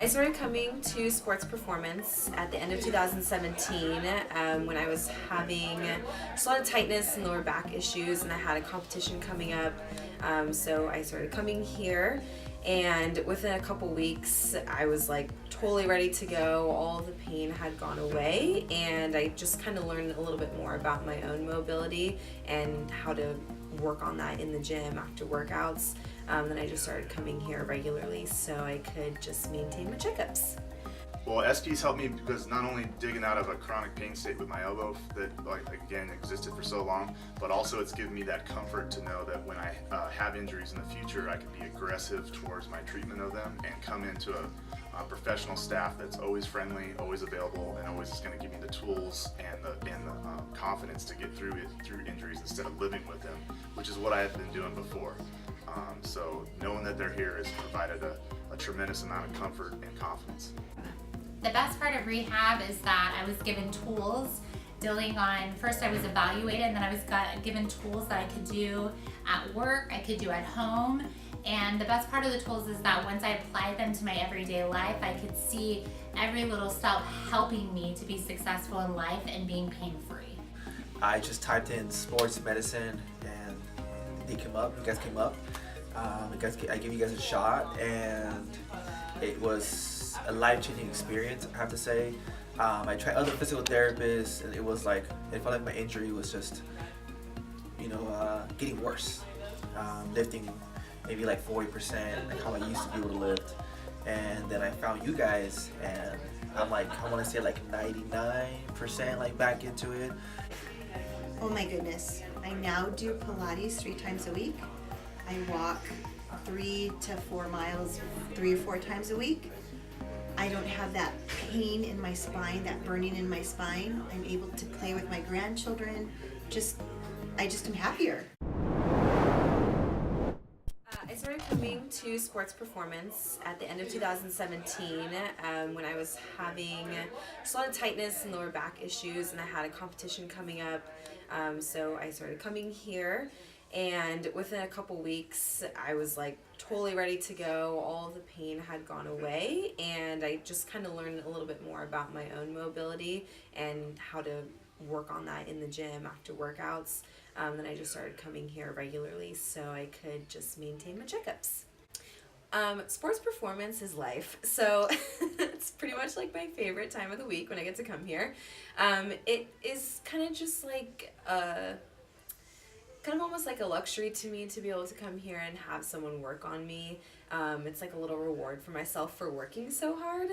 I started coming to sports performance at the end of 2017 when I was having just a lot of tightness and lower back issues, and I had a competition coming up. So I started coming here, and within a couple weeks, I was like totally ready to go. All of the pain had gone away, and I just kind of learned a little bit more about my own mobility and how to work on that in the gym after workouts. Then I just started coming here regularly so I could just maintain my checkups. Well, SP's helped me because not only digging out of a chronic pain state with my elbow that again existed for so long, but also it's given me that comfort to know that when I have injuries in the future, I can be aggressive towards my treatment of them and come into a professional staff that's always friendly, always available, and always is going to give me the tools and the confidence to get through injuries instead of living with them, which is what I had been doing before. So knowing that they're here has provided a tremendous amount of comfort and confidence. The best part of rehab is that I was given tools dealing on, first I was evaluated and then I was given tools that I could do at work, I could do at home. And the best part of the tools is that once I applied them to my everyday life, I could see every little step helping me to be successful in life and being pain-free. I just typed in sports medicine and they came up, you guys came up. I gave you guys a shot and it was a life-changing experience, I have to say. I tried other physical therapists and it was like, it felt like my injury was just, getting worse. Lifting maybe like 40%, like how I used to be able to lift. And then I found you guys and I'm like, I want to say like 99% like back into it. Oh my goodness. I now do Pilates 3 times a week. I walk 3 to 4 miles 3 or 4 times a week. I don't have that pain in my spine, that burning in my spine. I'm able to play with my grandchildren. I just am happier. I started coming to sports performance at the end of 2017 when I was having just a lot of tightness and lower back issues, and I had a competition coming up. So I started coming here, and within a couple weeks, I was like totally ready to go. All of the pain had gone away, and I just kind of learned a little bit more about my own mobility and how to work on that in the gym after workouts. Then I just started coming here regularly so I could just maintain my checkups. Sports performance is life, so it's pretty much like my favorite time of the week when I get to come here. It is kind of just like kind of almost like a luxury to me to be able to come here and have someone work on me. It's like a little reward for myself for working so hard.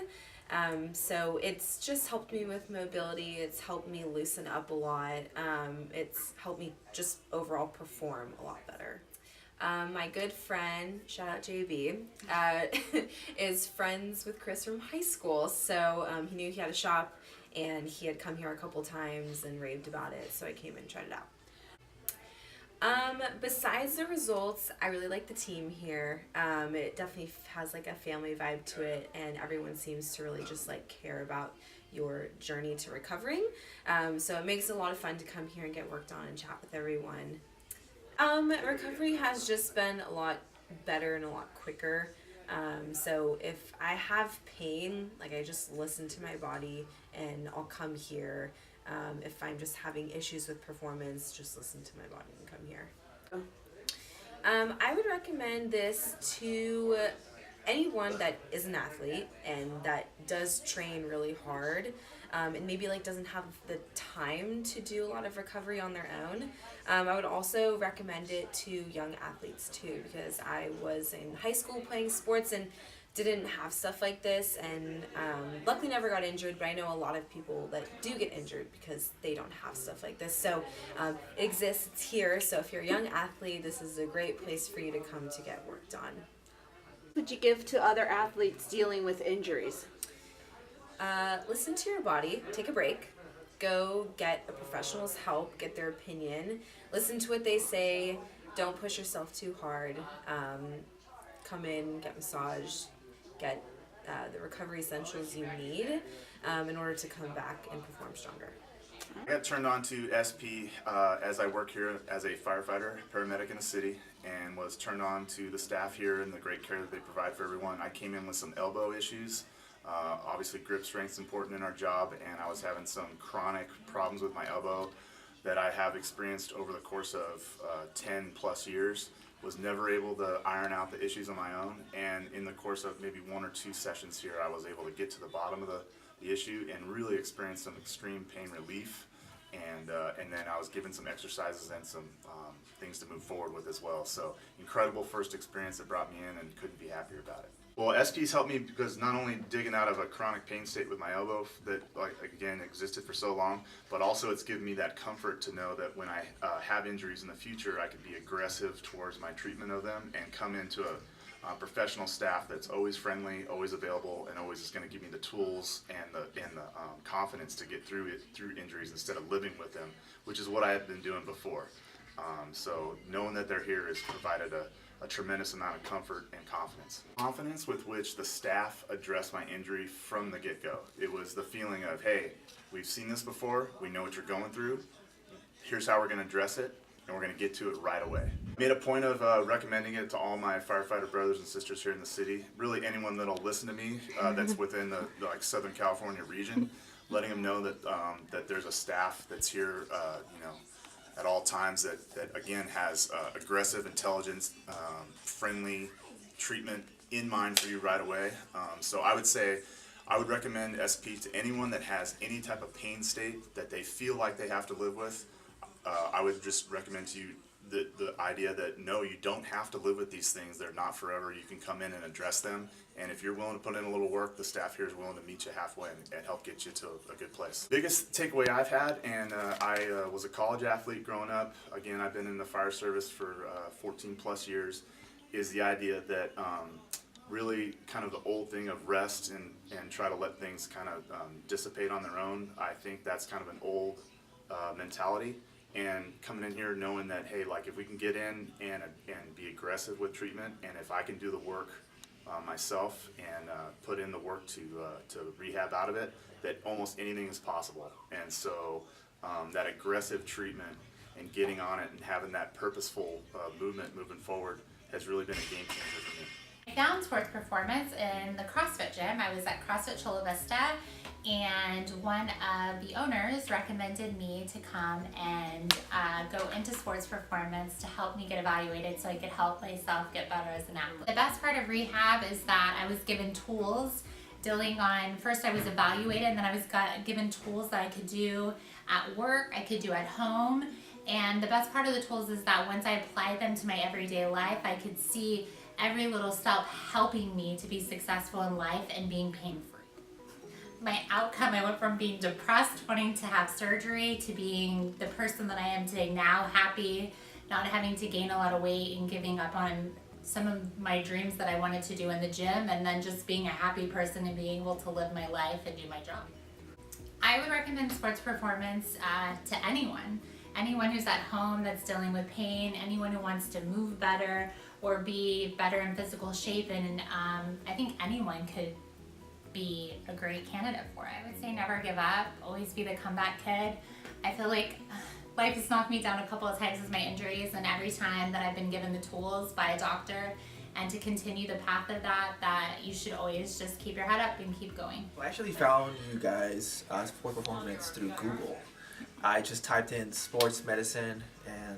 So it's just helped me with mobility, it's helped me loosen up a lot, it's helped me just overall perform a lot better. My good friend, shout out JB, is friends with Chris from high school, so he knew he had a shop and he had come here a couple times and raved about it, so I came and tried it out. Besides the results, I really like the team here. It definitely has like a family vibe to it, and everyone seems to really just like care about your journey to recovering. So it makes it a lot of fun to come here and get worked on and chat with everyone. Recovery has just been a lot better and a lot quicker. So if I have pain, like I just listen to my body and I'll come here. If I'm just having issues with performance, just listen to my body and come here. I would recommend this to anyone that is an athlete and that does train really hard and maybe like doesn't have the time to do a lot of recovery on their own. I would also recommend it to young athletes too, because I was in high school playing sports and didn't have stuff like this, and luckily never got injured, but I know a lot of people that do get injured because they don't have stuff like this. So it exists, it's here, so if you're a young athlete, this is a great place for you to come to get work done. What would you give to other athletes dealing with injuries? Listen to your body, take a break, go get a professional's help, get their opinion, listen to what they say, don't push yourself too hard, come in, get massaged, get the recovery essentials you need in order to come back and perform stronger. I got turned on to SP as I work here as a firefighter, paramedic in the city, and was turned on to the staff here and the great care that they provide for everyone. I came in with some elbow issues Obviously, grip strength is important in our job, and I was having some chronic problems with my elbow that I have experienced over the course of 10 plus years. Was never able to iron out the issues on my own, and in the course of maybe 1 or 2 sessions here, I was able to get to the bottom of the issue and really experience some extreme pain relief. And then I was given some exercises and some things to move forward with as well. So incredible first experience that brought me in, and couldn't be happier about it. Well, SP's helped me because not only digging out of a chronic pain state with my elbow that, like, again, existed for so long, but also it's given me that comfort to know that when I have injuries in the future, I can be aggressive towards my treatment of them and come into a professional staff that's always friendly, always available, and always is going to give me the tools and the confidence to get through injuries instead of living with them, which is what I had been doing before. So knowing that they're here has provided a tremendous amount of comfort and confidence. Confidence with which the staff addressed my injury from the get-go. It was the feeling of, hey, we've seen this before, we know what you're going through, here's how we're going to address it, and we're going to get to it right away. Made a point of recommending it to all my firefighter brothers and sisters here in the city, really anyone that'll listen to me that's within the like Southern California region, letting them know that that there's a staff that's here, you know, at all times that again has aggressive, intelligence, friendly treatment in mind for you right away. So I would say I would recommend SP to anyone that has any type of pain state that they feel like they have to live with. I would just recommend to you the idea that no, you don't have to live with these things. They're not forever. You can come in and address them, and if you're willing to put in a little work, the staff here is willing to meet you halfway and help get you to a good place. Biggest takeaway I've had, and I was a college athlete growing up. Again, I've been in the fire service for 14 plus years, is the idea that really kind of the old thing of rest and try to let things kind of dissipate on their own. I think that's kind of an old mentality. And coming in here knowing that, hey, like if we can get in and be aggressive with treatment, and if I can do the work myself and put in the work to rehab out of it, that almost anything is possible. And so that aggressive treatment and getting on it and having that purposeful movement moving forward has really been a game changer for me. I found sports performance in the CrossFit gym. I was at CrossFit Chula Vista, and one of the owners recommended me to come and go into sports performance to help me get evaluated so I could help myself get better as an athlete. The best part of rehab is that I was given tools dealing on, first I was evaluated, and then I was given tools that I could do at work, I could do at home, and the best part of the tools is that once I applied them to my everyday life, I could see every little step helping me to be successful in life and being pain-free. My outcome, I went from being depressed, wanting to have surgery, to being the person that I am today now, happy, not having to gain a lot of weight and giving up on some of my dreams that I wanted to do in the gym, and then just being a happy person and being able to live my life and do my job. I would recommend sports performance to anyone who's at home that's dealing with pain, anyone who wants to move better or be better in physical shape, and I think anyone could be a great candidate for it. I would say never give up, always be the comeback kid. I feel like life has knocked me down a couple of times with my injuries, and every time that I've been given the tools by a doctor and to continue the path of that you should always just keep your head up and keep going. I actually found you guys sport performance through Google. I just typed in sports medicine and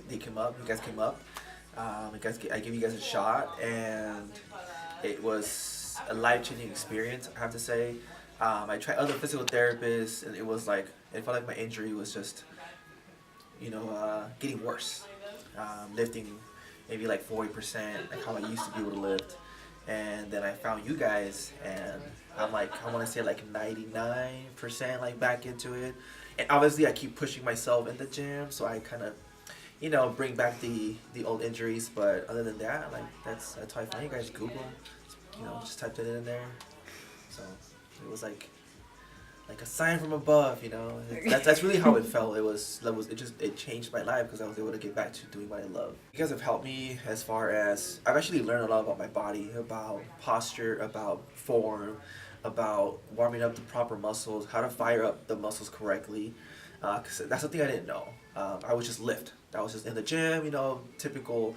they came up. You guys came up. I gave you guys a shot, and it was a life-changing experience, I have to say. I tried other physical therapists, and it felt like my injury was just, getting worse. Lifting maybe like 40%, like how I used to be able to lift. And then I found you guys, and I'm like, I want to say like 99% like back into it. And obviously I keep pushing myself in the gym, so I kind of, bring back the old injuries. But other than that, like that's how I found you guys. Google, just typed it in there. So it was like a sign from above, That's really how it felt. It changed my life because I was able to get back to doing what I love. You guys have helped me as far as I've actually learned a lot about my body, about posture, about form, about warming up the proper muscles, how to fire up the muscles correctly. Because that's something I didn't know. I would just lift. I was just in the gym, typical,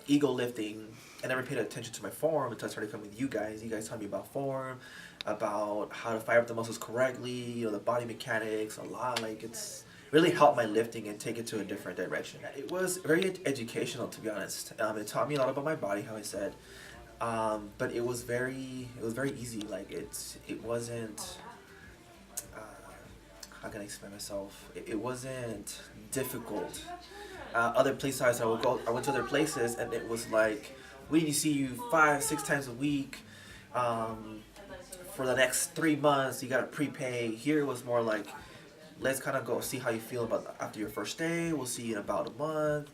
ego lifting, I never paid attention to my form until I started coming with you guys. You guys taught me about form, about how to fire up the muscles correctly, you know, the body mechanics, a lot. Like, it's really helped my lifting and take it to a different direction. It was very educational, to be honest. It taught me a lot about my body, how I said, but it was very easy. Like, it wasn't. How can I explain myself? It wasn't difficult. Other places I would go, I went to other places, and it was like, we need to see you 5-6 times a week. For the next 3 months, you gotta prepay. Here it was more like, let's kind of go see how you feel about after your first day. We'll see you in about a month.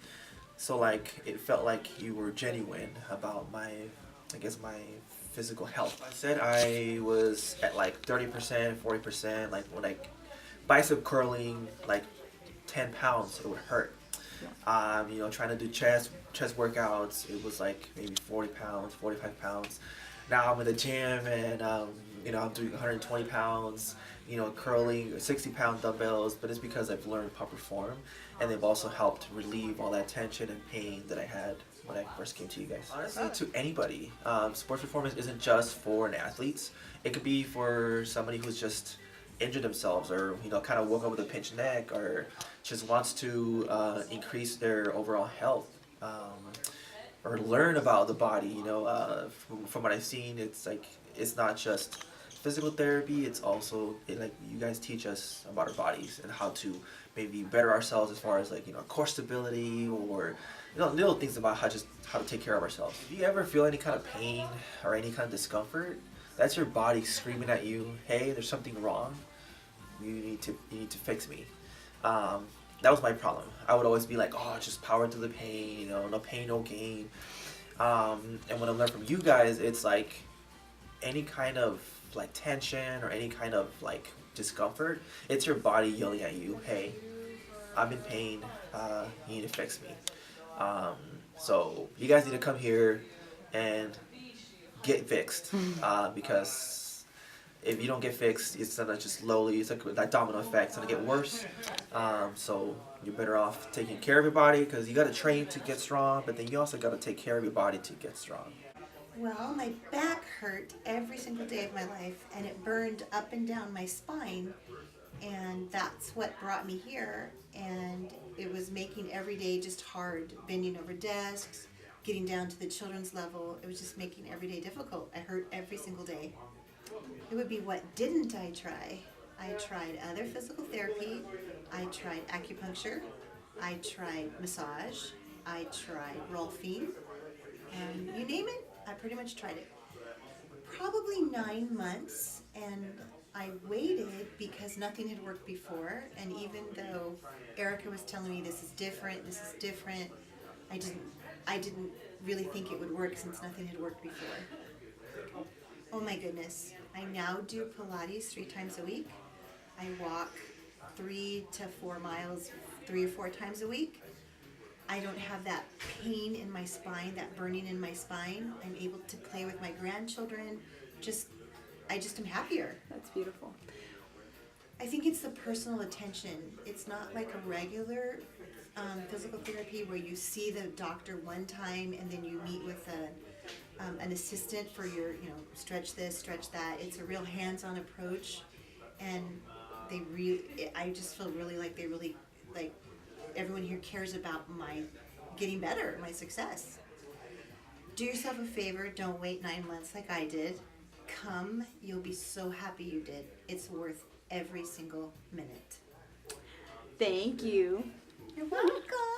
So like, it felt like you were genuine about my physical health. I said I was at like 30%, 40%. Like when I bicep curling like 10 pounds, it would hurt. You know, trying to do chest workouts, it was like maybe 40 pounds, 45 pounds. Now I'm in the gym and you know, I'm doing 120 pounds, you know, curling 60-pound dumbbells, but it's because I've learned proper form, and they've also helped relieve all that tension and pain that I had when I first came to you guys. Honestly, to anybody, sports performance isn't just for athletes. It could be for somebody who's just injured themselves, or you know, kind of woke up with a pinched neck, or just wants to increase their overall health, or learn about the body. You know, from what I've seen, it's like, it's not just physical therapy, it's also like you guys teach us about our bodies and how to maybe better ourselves as far as like, you know, core stability, or you know, little things about how to take care of ourselves. If you ever feel any kind of pain or any kind of discomfort, that's your body screaming at you, hey, there's something wrong. You need to fix me. That was my problem. I would always be like, oh, just power through the pain, you know, no pain, no gain. And when I learned from you guys, it's like any kind of like tension or any kind of like discomfort, it's your body yelling at you, hey, I'm in pain, you need to fix me. So you guys need to come here and get fixed, because if you don't get fixed, it's gonna just slowly, it's like that domino effect, it's gonna get worse. So you're better off taking care of your body, because you gotta train to get strong, but then you also gotta take care of your body to get strong. Well, my back hurt every single day of my life, and it burned up and down my spine, and that's what brought me here, and it was making every day just hard, bending over desks, getting down to the children's level. It was just making every day difficult. I hurt every single day. It would be, what didn't I try? I tried other physical therapy, I tried acupuncture, I tried massage, I tried Rolfing, you name it, I pretty much tried it. Probably 9 months, and I waited because nothing had worked before, and even though Erica was telling me this is different, I didn't really think it would work since nothing had worked before. Oh my goodness. I now do Pilates 3 times a week. I walk 3 to 4 miles 3 or 4 times a week. I don't have that pain in my spine, that burning in my spine. I'm able to play with my grandchildren. I just am happier. That's beautiful. I think it's the personal attention. It's not like a regular physical therapy where you see the doctor one time and then you meet with an assistant for your, you know, stretch this, stretch that. It's a real hands-on approach, and I just feel really like everyone here cares about my getting better, my success. Do yourself a favor, don't wait 9 months like I did. Come, you'll be so happy you did. It's worth every single minute. Thank you. You're welcome.